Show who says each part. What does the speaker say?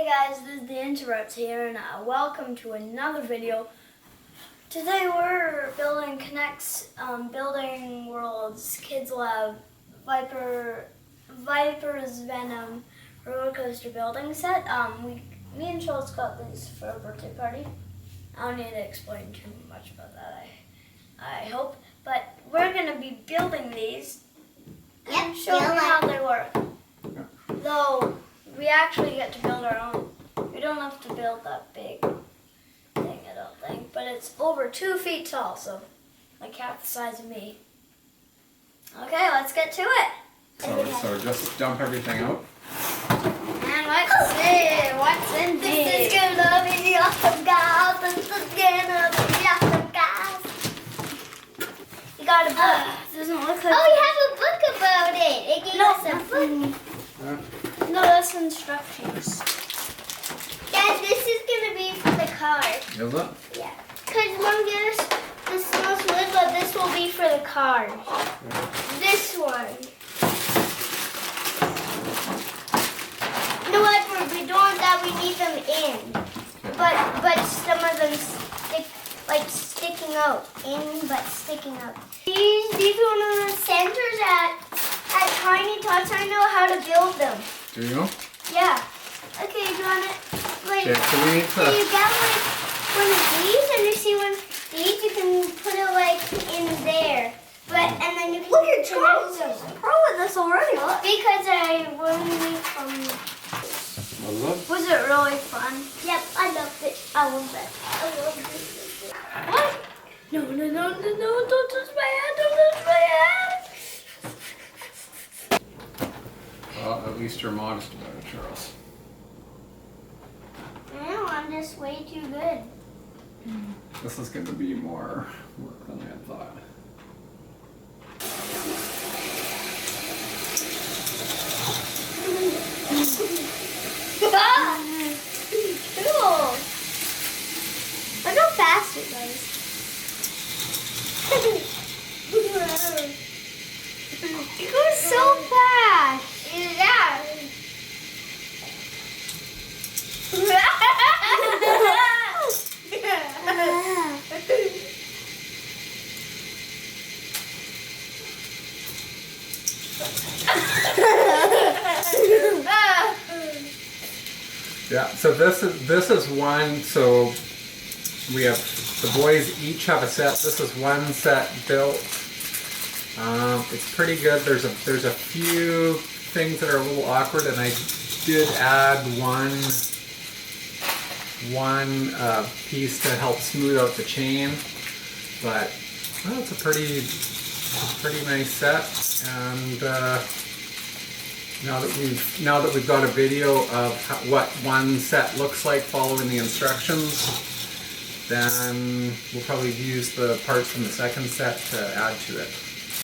Speaker 1: Hey guys, this is the Introverts here, and welcome to another video. Today we're building NEX, building worlds, kids lab, Viper's Venom roller coaster building set. Me and Schultz got these for a birthday party. I don't need to explain too much about that, I hope. But we're gonna be building these and showing how they work. Though we actually get to build our own. We don't have to build that big thing, I don't think. But it's over 2 feet tall, so like half the size of me. Okay, let's get to it.
Speaker 2: So just dump everything out.
Speaker 1: And let's see what's in these. This is gonna be awesome, guys. This is gonna be awesome, guys. You got a book. Doesn't look like.
Speaker 3: Oh, you have a book about it. It gave us a book.
Speaker 1: No, that's instructions.
Speaker 3: Guys, this is gonna be for the car.
Speaker 2: Is it?
Speaker 3: Yeah. Cause Mom gave us this most wood, but this will be for the car. This one. You know what? We don't that we need them in, but some of them sticking out in, but sticking out. These are one of the centers at Tiny Tots. I know how to build them.
Speaker 2: Do you?
Speaker 3: Yeah. Okay, do you want it? Like,
Speaker 2: Okay, so we need
Speaker 3: so you get like one of these, and you see one of these, you can put it like in there. But and then you can
Speaker 1: Look at
Speaker 3: Charles.
Speaker 1: Charles. Pro with this already.
Speaker 3: Because I learned from.
Speaker 1: Was it really fun?
Speaker 3: Yep, I loved it. I love it. I love it.
Speaker 1: What? No, don't touch my hand, don't touch my hand.
Speaker 2: Well, at least you're modest about it, Charles.
Speaker 3: No, I'm just way too good.
Speaker 2: This is going to be more work than I had thought.
Speaker 3: Ah, cool. Look how fast it goes. It goes so fast. Yeah.
Speaker 2: Yeah, so this is one, so we have, the boys each have a set. This is one set built. It's pretty good. There's a few things that are a little awkward, and I did add one piece to help smooth out the chain, but well, it's a pretty nice set. And now that we've got a video of what one set looks like following the instructions, then we'll probably use the parts from the second set to add to it.